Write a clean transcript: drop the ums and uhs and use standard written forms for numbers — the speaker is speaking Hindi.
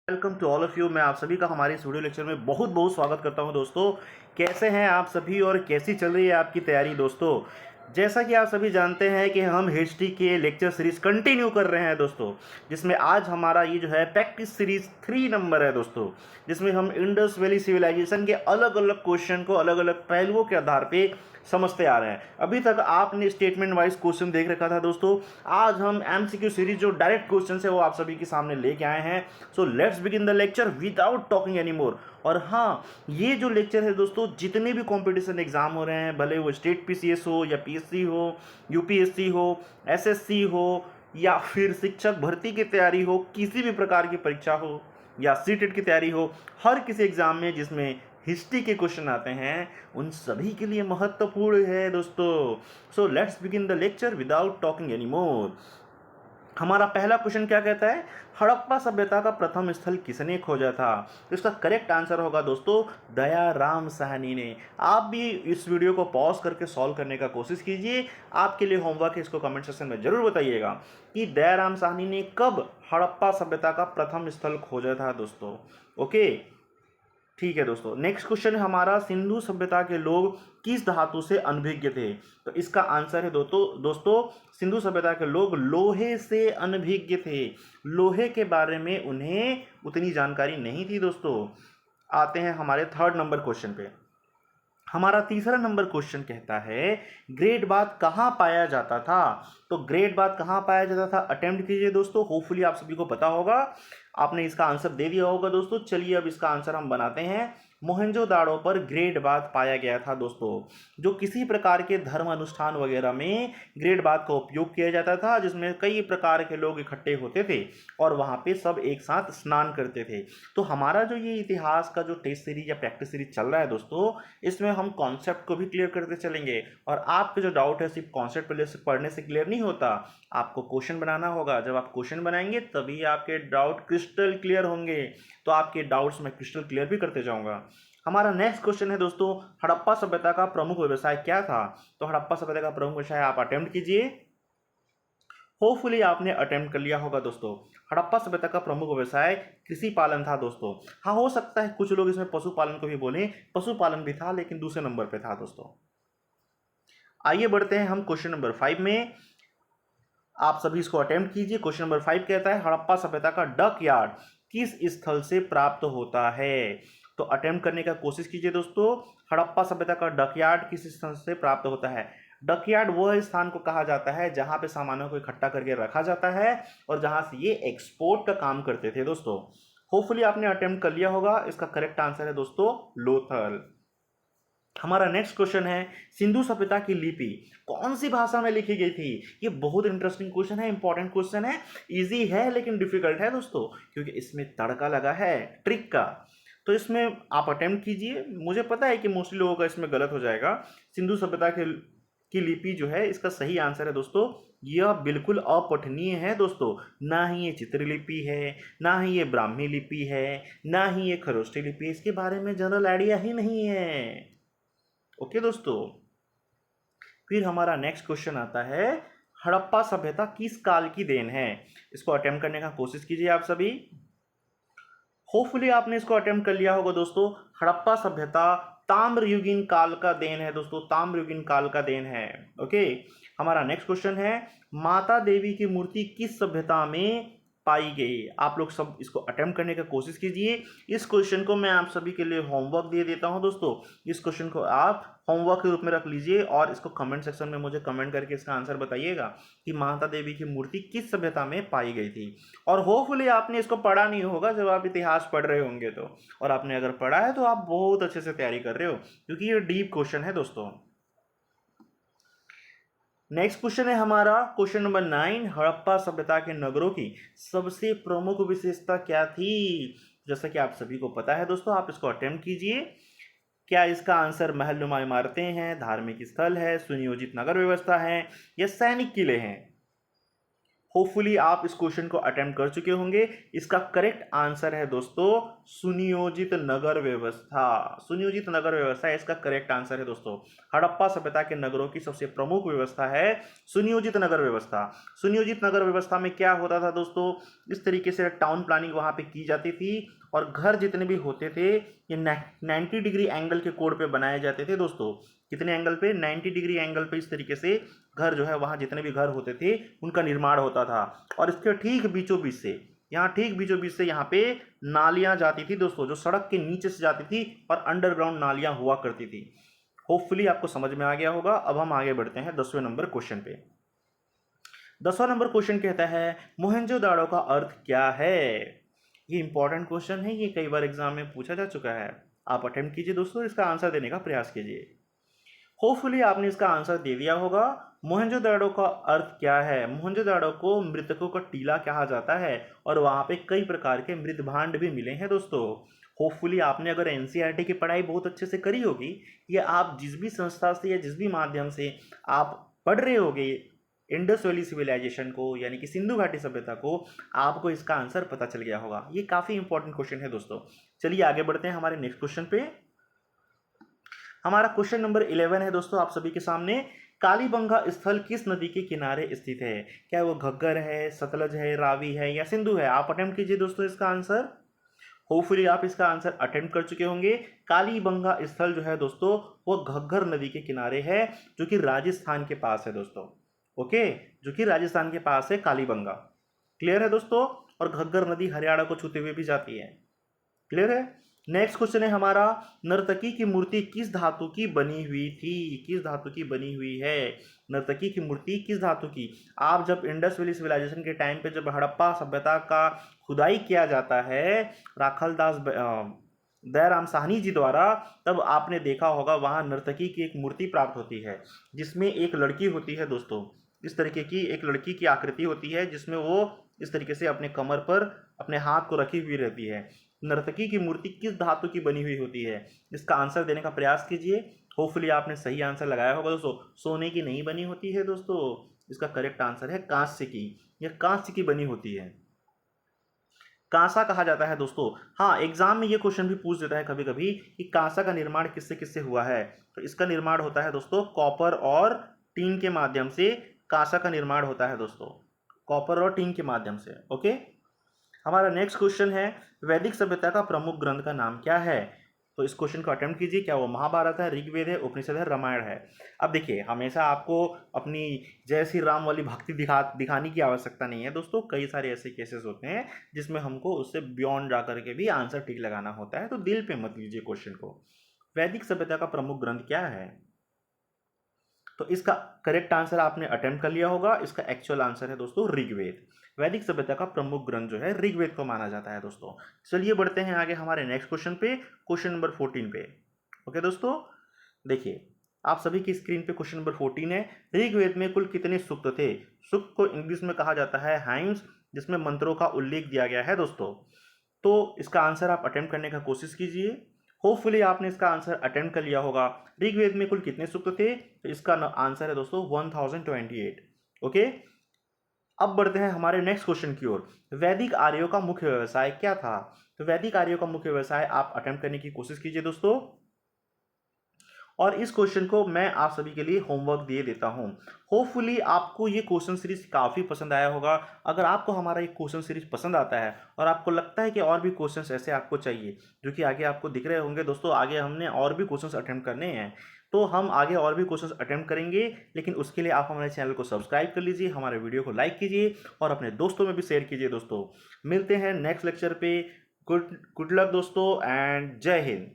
Welcome to all of you. मैं आप सभी का हमारे इस वीडियो लेक्चर में बहुत बहुत स्वागत करता हूं दोस्तों। कैसे हैं आप सभी और कैसी चल रही है आपकी तैयारी दोस्तों। जैसा कि आप सभी जानते हैं कि हम हिस्ट्री के लेक्चर सीरीज कंटिन्यू कर रहे हैं दोस्तों, जिसमें आज हमारा ये जो है प्रैक्टिस सीरीज 3 नंबर है दोस्तों, जिसमें हम इंडस वैली सिविलाइजेशन के अलग अलग क्वेश्चन को अलग अलग पहलुओं के आधार पे समझते आ रहे हैं। अभी तक आपने स्टेटमेंट वाइज क्वेश्चन देख रखा था दोस्तों। आज हम एमसीक्यू सीरीज जो डायरेक्ट क्वेश्चन है वो आप सभी के सामने लेके आए हैं। So let's begin the lecture without talking any more. और हाँ, ये जो लेक्चर है दोस्तों, जितने भी कंपटीशन एग्जाम हो रहे हैं, भले वो स्टेट पीसीएस हो या पीएससी हो, यूपीएससी हो, एसएससी हो, या फिर शिक्षक भर्ती की तैयारी हो, किसी भी प्रकार की परीक्षा हो या सीटेट की तैयारी हो, हर किसी एग्जाम में जिसमें हिस्ट्री के क्वेश्चन आते हैं उन सभी के लिए महत्वपूर्ण है दोस्तों। So let's begin the lecture without talking any more. हमारा पहला क्वेश्चन क्या कहता है, हड़प्पा सभ्यता का प्रथम स्थल किसने खोजा था। तो इसका करेक्ट आंसर होगा दोस्तों दयाराम साहनी ने। आप भी इस वीडियो को पॉज करके सॉल्व करने का कोशिश कीजिए। आपके लिए होमवर्क है, इसको कमेंट सेक्शन में जरूर बताइएगा कि दयाराम साहनी ने कब हड़प्पा सभ्यता का प्रथम स्थल खोजा था दोस्तों। ओके, ठीक है दोस्तों। नेक्स्ट क्वेश्चन है हमारा, सिंधु सभ्यता के लोग किस धातु से अनभिज्ञ थे। तो इसका आंसर है दोस्तों सिंधु सभ्यता के लोग लोहे से अनभिज्ञ थे। लोहे के बारे में उन्हें उतनी जानकारी नहीं थी दोस्तों। आते हैं हमारे थर्ड नंबर क्वेश्चन पे। हमारा तीसरा नंबर क्वेश्चन कहता है, ग्रेट बाथ कहाँ पाया जाता था। तो ग्रेट बाथ कहाँ पाया जाता था, अटेम्प्ट कीजिए दोस्तों। होपफुली आप सभी को पता होगा, आपने इसका आंसर दे दिया होगा दोस्तों। चलिए अब इसका आंसर हम बनाते हैं। मोहनजोदाड़ो पर ग्रेट बाथ पाया गया था दोस्तों। जो किसी प्रकार के धर्म अनुष्ठान वगैरह में ग्रेट बाथ का उपयोग किया जाता था, जिसमें कई प्रकार के लोग इकट्ठे होते थे और वहाँ पे सब एक साथ स्नान करते थे। तो हमारा जो ये इतिहास का जो टेस्ट सीरीज या प्रैक्टिस सीरीज चल रहा है दोस्तों, इसमें हम कॉन्सेप्ट को भी क्लियर करते चलेंगे। और आपके जो डाउट है सिर्फ कॉन्सेप्ट पढ़ने से क्लियर नहीं होता, आपको क्वेश्चन बनाना होगा। जब आप क्वेश्चन बनाएंगे तभी आपके डाउट क्रिस्टल क्लियर होंगे। तो आपके डाउट्स मैं क्रिस्टल क्लियर भी करते जाऊंगा। हमारा नेक्स्ट क्वेश्चन है दोस्तों, हड़प्पा सभ्यता का प्रमुख व्यवसाय क्या था। तो हड़प्पा सभ्यता का प्रमुख व्यवसाय आप अटेम्प्ट कीजिए। होपफुली आपने अटेम्प्ट कर लिया होगा दोस्तों। हड़प्पा सभ्यता का प्रमुख व्यवसाय कृषि पालन था दोस्तों। हाँ, हो सकता है कुछ लोग इसमें पशुपालन को भी बोले, पशुपालन भी था लेकिन दूसरे नंबर पे था दोस्तों। आइए बढ़ते हैं हम क्वेश्चन नंबर 5 में। आप सभी इसको अटेम्प्ट कीजिए। क्वेश्चन नंबर 5 कहता है, हड़प्पा सभ्यता का डक यार्ड किस स्थल से प्राप्त होता है। तो अटेम्प्ट करने का कोशिश कीजिए दोस्तों। हड़प्पा सभ्यता का डक यार्ड किस स्थल से प्राप्त होता है। डक यार्ड वह स्थान को कहा जाता है जहां पे सामानों को इकट्ठा करके रखा जाता है और जहां से ये एक्सपोर्ट का काम करते थे दोस्तों। होपफुली आपने अटेम्प्ट कर लिया होगा। इसका करेक्ट आंसर है दोस्तों लोथल। हमारा नेक्स्ट क्वेश्चन है, सिंधु सभ्यता की लिपि कौन सी भाषा में लिखी गई थी। ये बहुत इंटरेस्टिंग क्वेश्चन है, इंपॉर्टेंट क्वेश्चन है। इजी है लेकिन डिफिकल्ट है दोस्तों, क्योंकि इसमें तड़का लगा है ट्रिक का। तो इसमें आप अटेम्प्ट कीजिए। मुझे पता है कि मोस्टली लोगों का इसमें गलत हो जाएगा। सिंधु सभ्यता की लिपि जो है, इसका सही आंसर है दोस्तों, यह बिल्कुल अपठनीय है दोस्तों। ना ही ये चित्रलिपि है, ना ही ये ब्राह्मी लिपि है, ना ही ये खरोष्टी लिपि। इसके बारे में जनरल आइडिया ही नहीं है। ओके दोस्तों, फिर हमारा नेक्स्ट क्वेश्चन आता है, हड़प्पा सभ्यता किस काल की देन है। इसको अटेम्प्ट करने का कोशिश कीजिए आप सभी। होपफुली आपने इसको अटेम्प्ट कर लिया होगा दोस्तों। हड़प्पा सभ्यता ताम्रयुगीन काल का देन है दोस्तों, ताम्रयुगीन काल का देन है। ओके, हमारा नेक्स्ट क्वेश्चन है, माता देवी की मूर्ति किस सभ्यता में पाई गई। आप लोग सब इसको अटेम्प्ट करने का कोशिश कीजिए। इस क्वेश्चन को मैं आप सभी के लिए होमवर्क दे देता हूं दोस्तों। इस क्वेश्चन को आप होमवर्क के रूप में रख लीजिए और इसको कमेंट सेक्शन में मुझे कमेंट करके इसका आंसर बताइएगा कि माता देवी की मूर्ति किस सभ्यता में पाई गई थी। और होपफुली आपने इसको पढ़ा नहीं होगा जब आप इतिहास पढ़ रहे होंगे तो, और आपने अगर पढ़ा है तो आप बहुत अच्छे से तैयारी कर रहे हो, क्योंकि ये डीप क्वेश्चन है दोस्तों। नेक्स्ट क्वेश्चन है हमारा क्वेश्चन नंबर 9, हड़प्पा सभ्यता के नगरों की सबसे प्रमुख विशेषता क्या थी। जैसा कि आप सभी को पता है दोस्तों, आप इसको अटेम्प्ट कीजिए। क्या इसका आंसर महलनुमा इमारतें हैं, धार्मिक स्थल है, सुनियोजित नगर व्यवस्था है, या सैनिक किले हैं। होपफुली आप इस क्वेश्चन को अटेम्प्ट कर चुके होंगे। इसका करेक्ट आंसर है दोस्तों सुनियोजित नगर व्यवस्था। सुनियोजित नगर व्यवस्था इसका करेक्ट आंसर है दोस्तों। हड़प्पा सभ्यता के नगरों की सबसे प्रमुख व्यवस्था है सुनियोजित नगर व्यवस्था। सुनियोजित नगर व्यवस्था में क्या होता था दोस्तों, इस तरीके से टाउन प्लानिंग वहां पे की जाती थी और घर जितने भी होते थे ये 90 डिग्री एंगल के कोण पे बनाए जाते थे दोस्तों। कितने एंगल पे? 90 डिग्री एंगल पे इस तरीके से घर जो है वहाँ जितने भी घर होते थे उनका निर्माण होता था। और इसके ठीक बीचों बीच से, यहाँ ठीक बीचों बीच से यहाँ पे नालियाँ जाती थी दोस्तों, जो सड़क के नीचे से जाती थी और अंडरग्राउंड नालियाँ हुआ करती थी। होपफुली आपको समझ में आ गया होगा। अब हम आगे बढ़ते हैं 10वें नंबर क्वेश्चन पे। 10वां नंबर क्वेश्चन कहता है मोहनजोदाड़ो का अर्थ क्या है। ये इंपॉर्टेंट क्वेश्चन है, ये कई बार एग्जाम में पूछा जा चुका है। आप अटेम्प्ट कीजिए दोस्तों, इसका आंसर देने का प्रयास कीजिए। होपफुली आपने इसका आंसर दे दिया होगा। मोहनजोदाड़ो का अर्थ क्या है? मोहनजोदाड़ो को मृतकों का टीला कहा जाता है और वहाँ पे कई प्रकार के मृत भांड भी मिले हैं दोस्तों। होपफुली आपने अगर एनसीईआरटी की पढ़ाई बहुत अच्छे से करी होगी या आप जिस भी संस्था से या जिस भी माध्यम से आप पढ़ रहे होगे इंडस वैली सिविलाइजेशन को यानी कि सिंधु घाटी सभ्यता को, आपको इसका आंसर पता चल गया होगा। ये काफ़ी इंपॉर्टेंट क्वेश्चन है दोस्तों। चलिए आगे बढ़ते हैं हमारे नेक्स्ट क्वेश्चन पे। हमारा क्वेश्चन नंबर 11 है दोस्तों आप सभी के सामने। कालीबंगा स्थल किस नदी के किनारे स्थित है? क्या वो घग्गर है, सतलज है, रावी है या सिंधु है? आप अटेम्प्ट कीजिए दोस्तों इसका आंसर। होपफुली आप इसका आंसर अटेम्प्ट कर चुके होंगे। कालीबंगा स्थल जो है दोस्तों वो घग्गर नदी के किनारे है, जो कि राजस्थान के पास है दोस्तों। ओके, जो कि राजस्थान के पास है कालीबंगा। क्लियर है दोस्तों? और घग्गर नदी हरियाणा को छूते हुए भी जाती है। क्लियर है? नेक्स्ट क्वेश्चन है हमारा, नर्तकी की मूर्ति किस धातु की बनी हुई थी? किस धातु की बनी हुई है नर्तकी की मूर्ति? किस धातु की? आप जब इंडस वैली सिविलाइजेशन के टाइम पे जब हड़प्पा सभ्यता का खुदाई किया जाता है राखलदास दयाराम साहनी जी द्वारा, तब आपने देखा होगा वहाँ नर्तकी की एक मूर्ति प्राप्त होती है जिसमें एक लड़की होती है दोस्तों। इस तरीके की एक लड़की की आकृति होती है जिसमें वो इस तरीके से अपने कमर पर अपने हाथ को रखी हुई रहती है। नर्तकी की मूर्ति किस धातु की बनी हुई होती है? इसका आंसर देने का प्रयास कीजिए। होपफुली आपने सही आंसर लगाया होगा दोस्तों। सोने की नहीं बनी होती है दोस्तों, इसका करेक्ट आंसर है कांस्य की। यह कांस्य की बनी होती है, कांसा कहा जाता है दोस्तों। हाँ, एग्जाम में ये क्वेश्चन भी पूछ देता है कभी कभी कि कांसा का निर्माण किससे किससे हुआ है। तो इसका निर्माण होता है दोस्तों कॉपर और टीन के माध्यम से। कांसा का निर्माण होता है दोस्तों कॉपर और टीन के माध्यम से। ओके, हमारा नेक्स्ट क्वेश्चन है वैदिक सभ्यता का प्रमुख ग्रंथ का नाम क्या है? तो इस क्वेश्चन को अटेम्प्ट कीजिए। क्या वो महाभारत है, ऋग्वेद है, उपनिषद है, रामायण है? अब देखिए, हमेशा आपको अपनी जय श्री राम वाली भक्ति दिखाने की आवश्यकता नहीं है दोस्तों। कई सारे ऐसे केसेस होते हैं जिसमें हमको उससे बियॉन्ड जा करके भी आंसर ठीक लगाना होता है, तो दिल पे मत लीजिए क्वेश्चन को। वैदिक सभ्यता का प्रमुख ग्रंथ क्या है? तो इसका करेक्ट आंसर आपने अटेम्प्ट कर लिया होगा। इसका एक्चुअल आंसर है दोस्तों ऋग्वेद। वैदिक सभ्यता का प्रमुख ग्रंथ जो है ऋग्वेद को माना जाता है दोस्तों। चलिए बढ़ते हैं आगे हमारे नेक्स्ट क्वेश्चन पे, क्वेश्चन नंबर 14 पे। ओके दोस्तों, देखिए आप सभी की स्क्रीन पे क्वेश्चन नंबर 14 है। ऋग्वेद में कुल कितने सूक्त थे? सूक्त को इंग्लिश में कहा जाता है हाइम्स, जिसमें मंत्रों का उल्लेख दिया गया है दोस्तों। तो इसका आंसर आप अटेम्प्ट करने का कोशिश कीजिए। होपफुली आपने इसका आंसर अटेम्प्ट कर लिया होगा। ऋग्वेद में कुल कितने सूक्त थे? तो इसका आंसर है दोस्तों 1028। ओके, अब बढ़ते हैं हमारे नेक्स्ट क्वेश्चन की ओर। वैदिक आर्यों का मुख्य व्यवसाय क्या था? तो वैदिक आर्यों का मुख्य व्यवसाय आप अटेम्प्ट करने की कोशिश कीजिए दोस्तों। और इस क्वेश्चन को मैं आप सभी के लिए होमवर्क दिए देता हूं। होपफुली आपको ये क्वेश्चन सीरीज काफ़ी पसंद आया होगा। अगर आपको हमारा ये क्वेश्चन सीरीज पसंद आता है और आपको लगता है कि और भी क्वेश्चंस ऐसे आपको चाहिए, जो कि आगे आपको दिख रहे होंगे दोस्तों, आगे हमने और भी क्वेश्चंस अटेम्प्ट करने हैं, तो हम आगे और भी क्वेश्चंस अटेम्प्ट करेंगे। लेकिन उसके लिए आप हमारे चैनल को सब्सक्राइब कर लीजिए, हमारे वीडियो को लाइक कीजिए और अपने दोस्तों में भी शेयर कीजिए दोस्तों। मिलते हैं नेक्स्ट लेक्चर पे। गुड लक दोस्तों एंड जय हिंद।